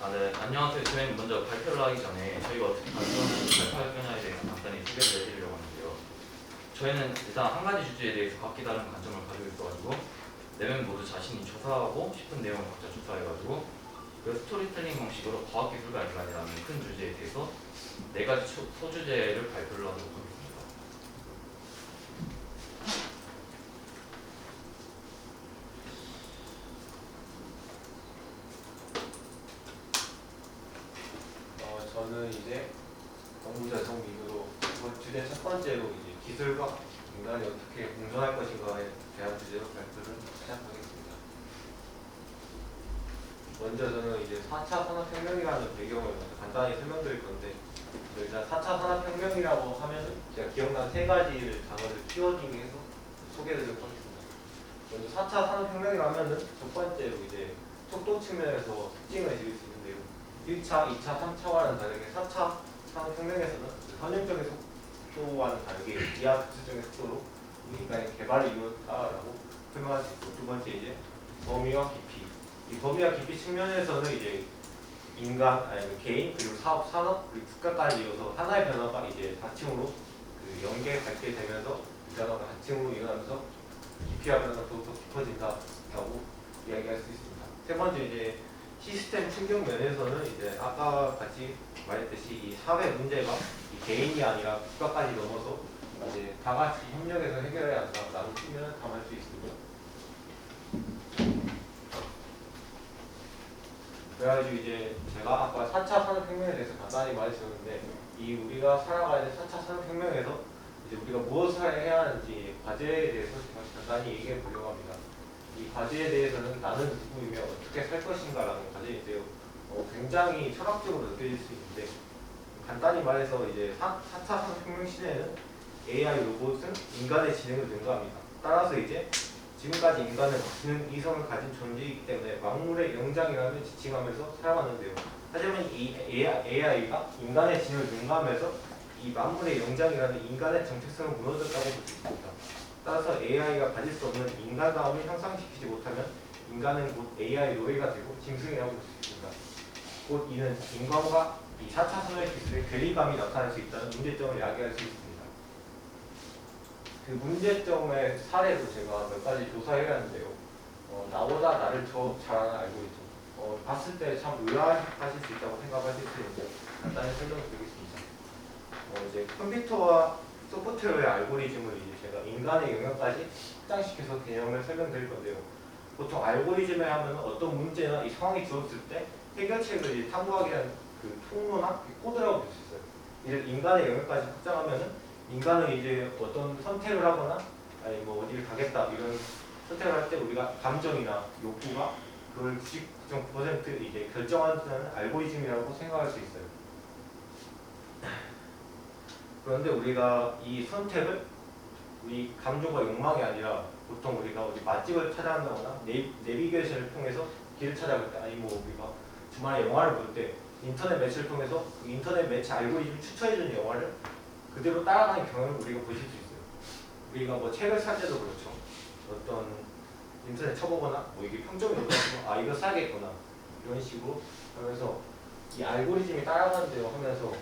네, 안녕하세요. 저희는 먼저 발표를 하기 전에 저희가 어떻게 발표할 거냐에 대해서 간단히 소개를 해드리려고 하는데요. 저희는 일단 한 가지 주제에 대해서 각기 다른 관점을 가지고 있어가지고 4명 모두 자신이 조사하고 싶은 내용을 각자 조사해가지고 그 스토리텔링 방식으로 과학기술과 인간이라는 큰 주제에 대해서 4가지 소주제를 발표를 하도록 하겠습니다. 저는 이제 정부자성 미구로 주제 첫 번째로 이제 기술과 인간이 어떻게 공존할 것인가에 대한 주제로 발표를 시작하겠습니다. 먼저 저는 이제 4차 산업혁명이라는 배경을 간단히 설명드릴 건데, 일단 4차 산업혁명이라고 하면은 제가 기억나는 3가지를 단어를 키워딩 해서 소개해드리도록 하겠습니다. 먼저 4차 산업혁명이라면은 첫 번째로 이제 속도 측면에서 특징을 지을 수 있는데요. 1차, 2차, 3차와는 다르게 4차 산업혁명에서는 선형적인 속도와는 다르게 기하급수적인 속도로 인간의 개발을 이루었다라고 설명할 수 있고, 두 번째 이제 범위와 깊이. 이 범위와 깊이 측면에서는 이제 인간, 아니면 개인, 그리고 사업, 산업, 그리고 국가까지 이어서 하나의 변화가 이제 다층으로 그 연계 닿게 되면서 이 변화가 다층으로 일어나면서 깊이와 변화가 더욱더 깊어진다라고 이야기할 수 있습니다. 세 번째 이제 시스템 충격 면에서는 이제 아까 같이 말했듯이 이 사회 문제가 이 개인이 아니라 국가까지 넘어서 이제 다 같이 협력해서 해결해야 한다라는 측면을 담을 수 있습니다. 그래가지고 이제 제가 아까 4차 산업혁명에 대해서 간단히 말했었는데, 이 우리가 살아가는 4차 산업혁명에서 이제 우리가 무엇을 해야 하는지 과제에 대해서 제가 간단히 얘기해 보려고 합니다. 이 과제에 대해서는 나는 누구이며 어떻게 살 것인가라는 과제인데요. 굉장히 철학적으로 느껴질 수 있는데, 간단히 말해서 이제 4차 산업혁명 시대에는 AI 로봇은 인간의 지능을 능가합니다. 따라서 이제 지금까지 인간은 지능 이성을 가진 존재이기 때문에 만물의 영장이라는 지칭하면서 살아왔는데요. 하지만 이 AI가 인간의 지능을 능가하면서 이 만물의 영장이라는 인간의 정체성을 무너졌다고 볼 수 있습니다. 따라서 AI가 가질 수 없는 인간다움을 향상시키지 못하면 인간은 곧 AI 노예가 되고 짐승이라고 볼 수 있습니다. 곧 이는 인간과 이 4차 산업 기술의 괴리감이 나타날 수 있다는 문제점을 야기할 수 있습니다. 그 문제점의 사례로 제가 몇 가지 조사해봤는데요. 나보다 나를 더 잘 아는 알고리즘. 봤을 때 참 의아하실 수 있다고 생각하실 수 있는데 간단히 설명드리겠습니다. 이제 컴퓨터와 소프트웨어의 알고리즘을 이제 제가 인간의 영역까지 확장시켜서 개념을 설명드릴 건데요. 보통 알고리즘에 하면 어떤 문제나 이 상황이 주어졌을 때 해결책을 이제 탐구하기 위한 그 통로나 코드라고 볼 수 있어요. 이를 인간의 영역까지 확장하면은 인간은 이제 어떤 선택을 하거나 아니 뭐 어디를 가겠다 이런 선택을 할 때 우리가 감정이나 욕구가 그걸 99.9% 이제 결정하는 알고리즘이라고 생각할 수 있어요. 그런데 우리가 이 선택을 우리 감정과 욕망이 아니라 보통 우리가 어디 맛집을 찾아간다거나 내비게이션을 통해서 길을 찾아갈 때, 아니 뭐 우리가 주말에 영화를 볼 때 인터넷 매체를 통해서 그 인터넷 매체 알고리즘이 추천해주는 영화를 그대로 따라가는 경험을 우리가 보실 수 있어요. 우리가 뭐 책을 살 때도 그렇죠. 어떤 인터넷 쳐보거나 뭐 이게 평점이 높아서 아 이거 사야겠구나 이런 식으로 하면서 이 알고리즘이 따라가는 대로 하면서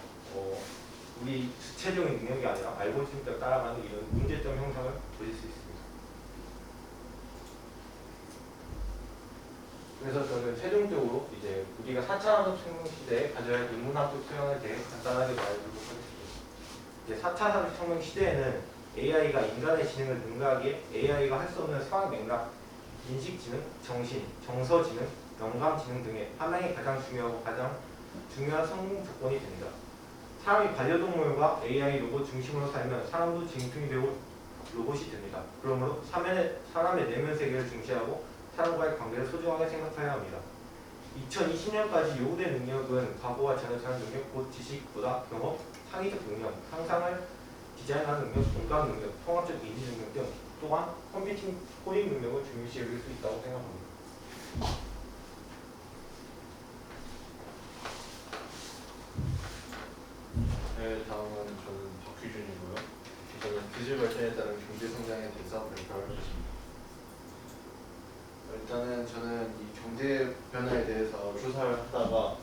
우리 주체적인 능력이 아니라 알고리즘대로 따라가는 이런 문제점 형상을 보실 수 있습니다. 그래서 저는 최종적으로 이제 우리가 4차 산업혁명 시대에 가져야 할 인문학적 수양에 대해 간단하게 말해드리도록 하겠습니다. 이제 4차 산업혁명 시대에는 AI가 인간의 지능을 능가하기에 AI가 할 수 없는 상황 맥락, 인식지능, 정신, 정서지능, 영감지능 등의 하나의 가장 중요하고 가장 중요한 성공 조건이 됩니다. 사람이 반려동물과 AI 로봇 중심으로 살면 사람도 짐승이 되고 로봇이 됩니다. 그러므로 사람의 내면 세계를 중시하고 사람과의 관계를 소중하게 생각해야 합니다. 2020년까지 요구된 능력은 과거와 전혀 다른 능력, 곧 지식보다 경험, 창의적 능력, 상상을 디자인하는 능력, 공감 능력, 통합적 인지 능력 등 또한 컴퓨팅 코딩 능력을 중요시 여길 수 있다고 생각합니다. 네, 다음은 저는 박규준이고요. 저는 기술 발전에 따른 경제 성장에 대해서 발표할 것입니다. 일단은 저는 이 경제 변화에 대해서 조사를 하다가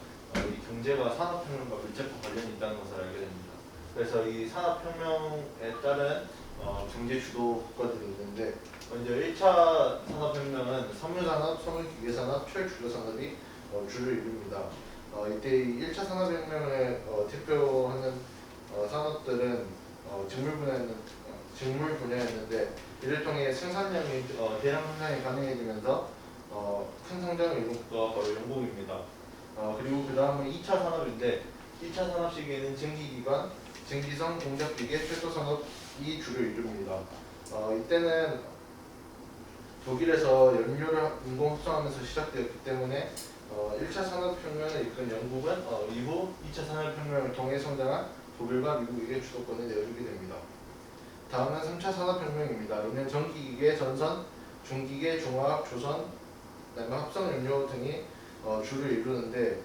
경제가 산업혁명과 밀접한 관련이 있다는 것을 알게 됩니다. 그래서 이 산업혁명에 따른 경제 주도 국가들이 있는데 먼저 1차 산업혁명은 석유산업, 석유기계산업, 철주류산업이 주를 이룹니다. 이때 1차 산업혁명을 대표하는 산업들은 직물 분야였는데 이를 통해 생산량이 대량 생산이 가능해지면서 큰 성장을 이룬 국가가 바로 영국입니다. 그리고 그 다음은 2차 산업인데 2차 산업 시기에는 증기기관, 증기성, 공작기계, 철도산업이 주를 이룹니다. 이때는 독일에서 연료를 인공 합성하면서 시작되었기 때문에 1차 산업혁명을 이끈 영국은 이후 2차 산업혁명을 통해 성장한 독일과 미국에게 주도권을 내어주게 됩니다. 다음은 3차 산업혁명입니다. 이는 전기기계, 전선, 중기계, 중화학, 조선, 그다음에 합성연료 등이 주를 이루는데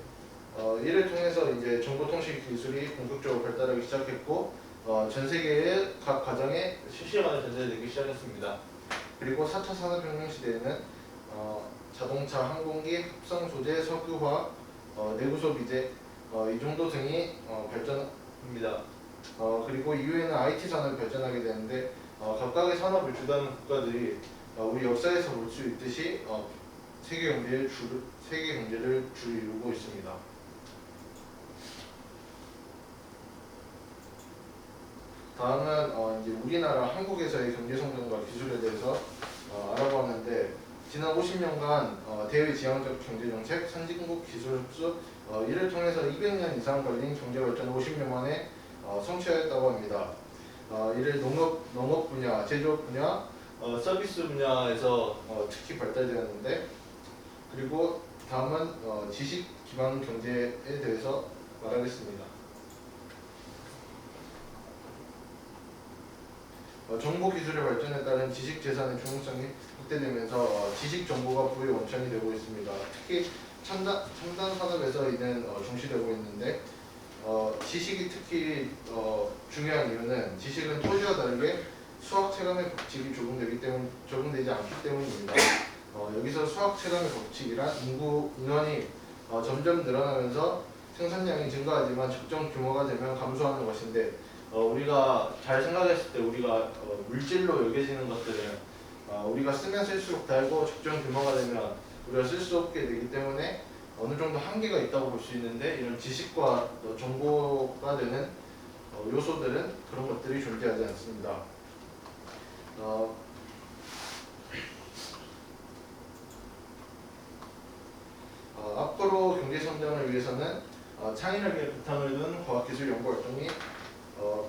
이를 통해서 이제 정보통신 기술이 본격적으로 발달하기 시작했고 전 세계의 각 가정에 실시간으로 전달되기 시작했습니다. 그리고 4차 산업혁명 시대에는 자동차, 항공기, 합성 소재, 석유화학, 내구소 비제 이 정도 등이 발전합니다. 그리고 이후에는 IT 산업이 발전하게 되는데 각각의 산업을 주도하는 국가들이 우리 역사에서 볼 수 있듯이 세계 경제를 주로 이루고 있습니다. 다음은 이제 우리나라 한국에서의 경제 성장과 기술에 대해서 알아보았는데 지난 50년간 대외지향적 경제정책, 선진국 기술 흡수 이를 통해서 200년 이상 걸린 경제 발전을 50년 만에 성취하였다고 합니다. 이를 농업 분야, 제조업 분야, 서비스 분야에서 특히 발달되었는데 그리고 다음은 지식 기반 경제에 대해서 말하겠습니다. 정보 기술의 발전에 따른 지식 재산의 중요성이 확대되면서 지식 정보가 부의 원천이 되고 있습니다. 특히 첨단 산업에서 이는 중시되고 있는데 지식이 특히 중요한 이유는 지식은 토지와 다르게 수학 체감의 법칙이 적용되지 않기 때문입니다. 여기서 수학 체감의 법칙이란 인원이 점점 늘어나면서 생산량이 증가하지만 적정 규모가 되면 감소하는 것인데 우리가 잘 생각했을 때 우리가 물질로 여겨지는 것들은 우리가 쓰면 쓸수록 달고 적정 규모가 되면 우리가 쓸 수 없게 되기 때문에 어느 정도 한계가 있다고 볼 수 있는데 이런 지식과 정보가 되는 요소들은 그런 것들이 존재하지 않습니다. 앞으로 경제 성장을 위해서는 창의력에 바탕을 둔 과학기술 연구 활동이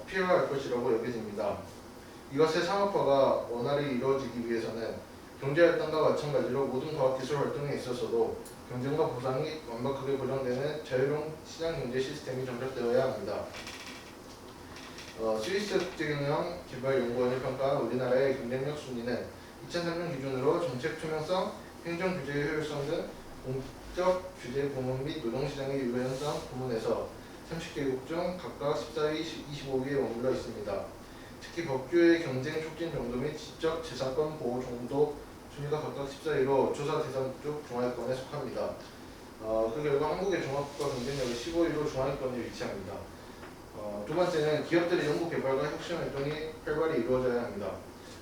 필요할 것이라고 여겨집니다. 이것의 상업화가 원활히 이루어지기 위해서는 경제활동과 마찬가지로 모든 과학기술 활동에 있어서도 경쟁과 보상이 완벽하게 보장되는 자유로운 시장경제 시스템이 정착되어야 합니다. 스위스 국제경영 개발연구원이 평가한 우리나라의 경쟁력 순위는 2003년 기준으로 정책 투명성, 행정 규제의 효율성 등 공적 규제 부문 및 노동시장의 유연성 부문에서 30개국 중 각각 14위, 25위에 머물러 있습니다. 특히 법규의 경쟁 촉진 정도 및 지적 재산권 보호 정도 순위가 각각 14위로 조사 대상 쪽 중하위권에 속합니다. 그 결과 한국의 종합국가 경쟁력은 15위로 중하위권에 위치합니다. 두 번째는 기업들의 연구개발과 혁신활동이 활발히 이루어져야 합니다.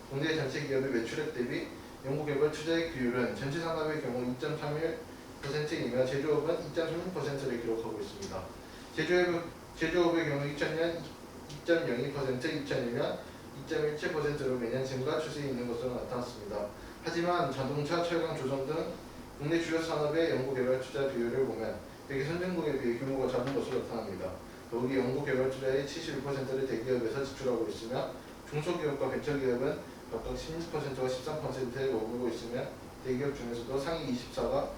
국내 전체 기업의 매출액 대비 연구개발 투자의 비율은 전체 산업의 경우 2.31%이며 제조업은 2.36%를 기록하고 있습니다. 제조업의 경우 2000년 2.02%, 2002년 2.17%로 매년 증가 추세에 있는 것으로 나타났습니다. 하지만 자동차, 철강, 조선 등 국내 주요 산업의 연구개발 투자 비율을 보면 대개 선진국에 비해 규모가 작은 것으로 나타납니다. 더욱이 연구개발 투자의 71%를 대기업에서 지출하고 있으며 중소기업과 벤처기업은 각각 16%와 13%에 머물고 있으며 대기업 중에서도 상위 24가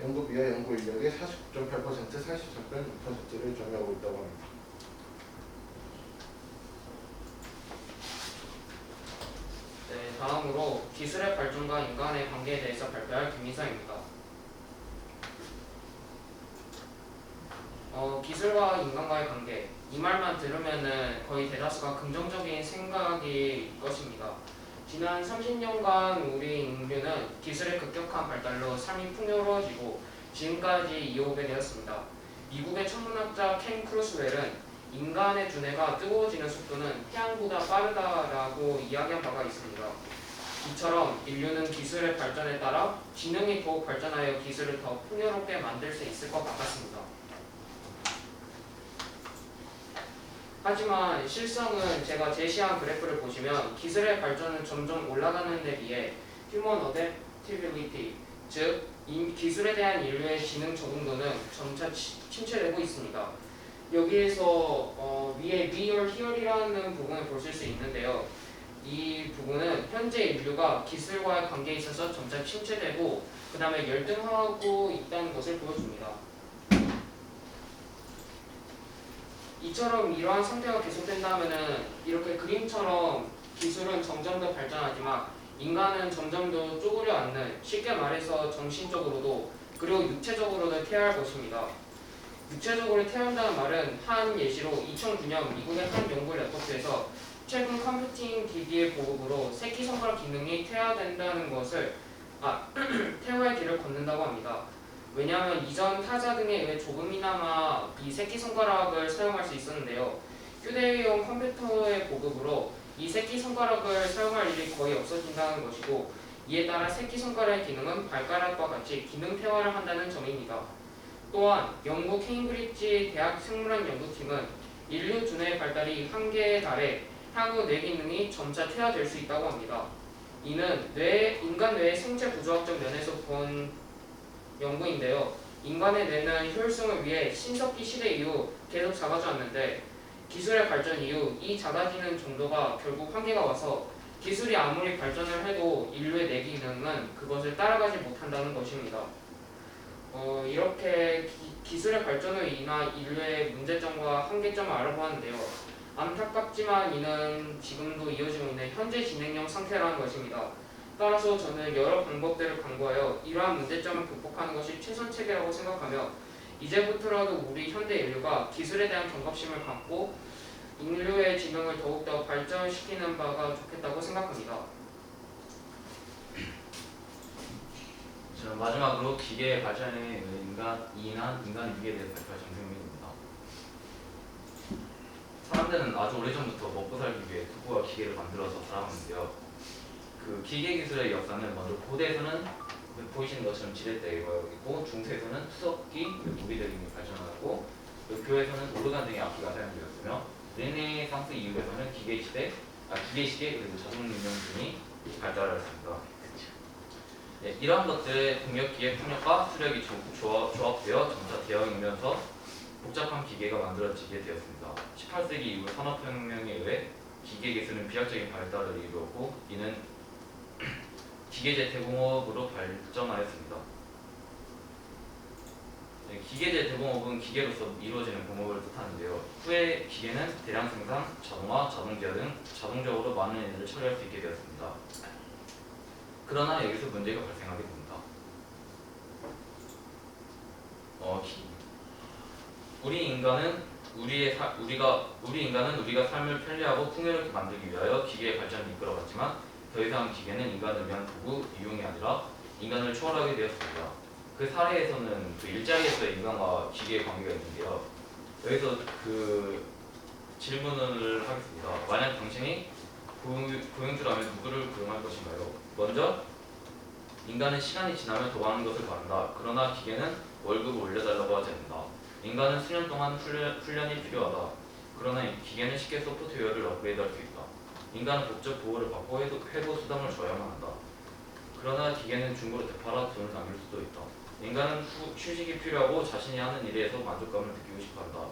연구비와 연구인력의 49.8%, 33.6%를 점유하고 있다고 합니다. 네, 다음으로 기술의 발전과 인간의 관계에 대해서 발표할 김민서입니다. 기술과 인간과의 관계, 이 말만 들으면은 거의 대다수가 긍정적인 생각일 것입니다. 지난 30년간 우리 인류는 기술의 급격한 발달로 삶이 풍요로워지고 지금까지 이어오게 되었습니다. 미국의 천문학자 켄 크루스웰은 인간의 두뇌가 뜨거워지는 속도는 태양보다 빠르다라고 이야기한 바가 있습니다. 이처럼 인류는 기술의 발전에 따라 지능이 더욱 발전하여 기술을 더 풍요롭게 만들 수 있을 것 같았습니다. 하지만 실상은 제가 제시한 그래프를 보시면 기술의 발전은 점점 올라가는 데 비해 휴먼 어댑티빌리티, 즉 기술에 대한 인류의 지능 적응도는 점차 침체되고 있습니다. 여기에서 위에 Be or Here이라는 부분을 보실 수 있는데요. 이 부분은 현재 인류가 기술과의 관계에 있어서 점차 침체되고 그 다음에 열등하고 있다는 것을 보여줍니다. 이처럼 이러한 상태가 계속된다면 이렇게 그림처럼 기술은 점점 더 발전하지만 인간은 점점 더 쪼그려 앉는, 쉽게 말해서 정신적으로도 그리고 육체적으로도 퇴화할 것입니다. 육체적으로 퇴화한다는 말은 한 예시로 2009년 미국의 한 연구 레포트에서 최근 컴퓨팅 기기의 보급으로 새끼손가락 기능이 퇴화된다는 것을 퇴화의 길을 걷는다고 합니다. 왜냐하면 이전 타자 등에 의해 조금이나마 이 새끼손가락을 사용할 수 있었는데요. 휴대용 컴퓨터의 보급으로 이 새끼손가락을 사용할 일이 거의 없어진다는 것이고 이에 따라 새끼손가락의 기능은 발가락과 같이 기능 퇴화를 한다는 점입니다. 또한 영국 케임브리지 대학 생물학 연구팀은 인류 두뇌의 발달이 한계에 달해 향후 뇌 기능이 점차 퇴화될 수 있다고 합니다. 이는 인간 뇌의 생체 구조학적 면에서 본 연구인데요. 인간의 뇌는 효율성을 위해 신석기 시대 이후 계속 작아져 왔는데 기술의 발전 이후 이 작아지는 정도가 결국 한계가 와서 기술이 아무리 발전을 해도 인류의 뇌 기능은 그것을 따라가지 못한다는 것입니다. 이렇게 기술의 발전으로 인한 인류의 문제점과 한계점을 알아보았는데요. 안타깝지만 이는 지금도 이어지고 있는 현재 진행형 상태라는 것입니다. 따라서 저는 여러 방법들을 강구하여 이러한 문제점을 극복하는 것이 최선책이라고 생각하며 이제부터라도 우리 현대 인류가 기술에 대한 경각심을 갖고 인류의 지능을 더욱더 발전시키는 바가 좋겠다고 생각합니다. 저는 마지막으로 기계의 발전에 인간 위기에 대해서 발표할 정승민입니다. 사람들은 아주 오래전부터 먹고 살기 위해 도구와 기계를 만들어서 살아왔는데요. 그 기계 기술의 역사는 먼저 고대에서는 보이시는 것처럼 지렛대가 있고, 중세에서는 투석기, 무기 등이 발전하고, 교회에서는 오르간 등의 악기가 사용되었으며, 르네상스 이후에서는 기계시계 그리고 자동 운영 등이 발달하였습니다. 네, 이러한 것들의 동력기의 풍력과 수력이 조합되어 점차 대형이면서 복잡한 기계가 만들어지게 되었습니다. 18세기 이후 산업혁명에 의해 기계 기술은 비약적인 발달을 이루었고 이는 기계재 대공업으로 발전하였습니다. 네, 기계재 대공업은 기계로서 이루어지는 공업을 뜻하는데요. 후에 기계는 대량 생산, 자동화, 자동제어 등 자동적으로 많은 일을 처리할 수 있게 되었습니다. 그러나 여기서 문제가 발생하게 됩니다. 우리 인간은 우리가 삶을 편리하고 풍요롭게 만들기 위하여 기계의 발전을 이끌어갔지만 더 이상 기계는 인간을 위한 도구, 이용이 아니라 인간을 초월하게 되었습니다. 그 사례에서는 그 일자리에서의 인간과 기계의 관계가 있는데요. 여기서 그 질문을 하겠습니다. 만약 당신이 고용주라면 누구를 고용할 것인가요? 먼저, 인간은 시간이 지나면 더 많은 것을 바란다. 그러나 기계는 월급을 올려달라고 하지 않는다. 인간은 수년 동안 훈련이 필요하다. 그러나 기계는 쉽게 소프트웨어를 업그레이드할 수 있다. 인간은 법적 보호를 받고 회복 수당을 줘야만 한다. 그러나 기계는 중고로 되팔아 돈을 남길 수도 있다. 인간은 휴식이 필요하고 자신이 하는 일에서 만족감을 느끼고 싶어한다.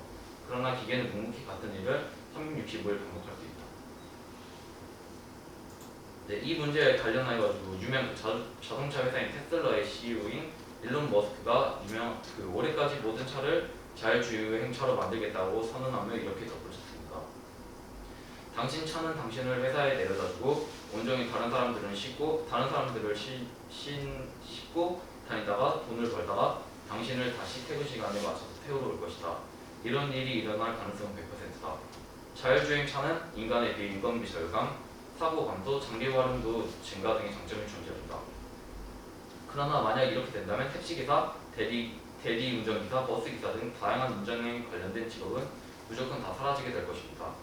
그러나 기계는 묵묵히 같은 일을 365일 반복할 수 있다. 네, 이 문제에 관련하여가지고 유명 자동차 회사인 테슬라의 CEO인 일론 머스크가 올해까지 모든 차를 자율주행차로 만들겠다고 선언하며 이렇게 덧붙였습니다. 당신 차는 당신을 회사에 내려다주고 온종일 다른 사람들은 싣고 다니다가 돈을 벌다가 당신을 다시 퇴근 시간에 맞춰서 태우러 올 것이다. 이런 일이 일어날 가능성은 100%다. 자율주행차는 인간에 비해 인건비 절감, 사고 감소, 장비 활용도 증가 등의 장점이 존재한다. 그러나 만약 이렇게 된다면 택시기사, 대리 운전기사, 버스기사 등 다양한 운전에 관련된 직업은 무조건 다 사라지게 될 것입니다.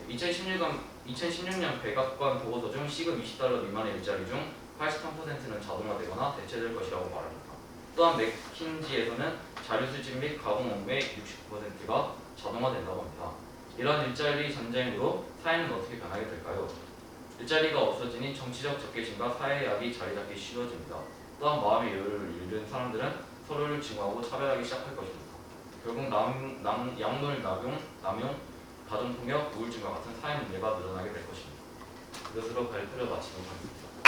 2016년 백악관 보고서 중 시급 $20 미만의 일자리 중 83%는 자동화되거나 대체될 것이라고 말합니다. 또한 맥킨지에서는 자료 수집 및 가공 업무의 60%가 자동화된다고 합니다. 이러한 일자리 전쟁으로 사회는 어떻게 변하게 될까요? 일자리가 없어지니 정치적 적개심과 사회약이 자리 잡기 쉬워집니다. 또한 마음의 여유를 잃은 사람들은 서로를 증오하고 차별하기 시작할 것입니다. 결국 약물 남용, 가정폭력, 우울증과 같은 사회 문제가 늘어나게 될 것입니다. 이것으로 발표를 마치도록 하겠습니다.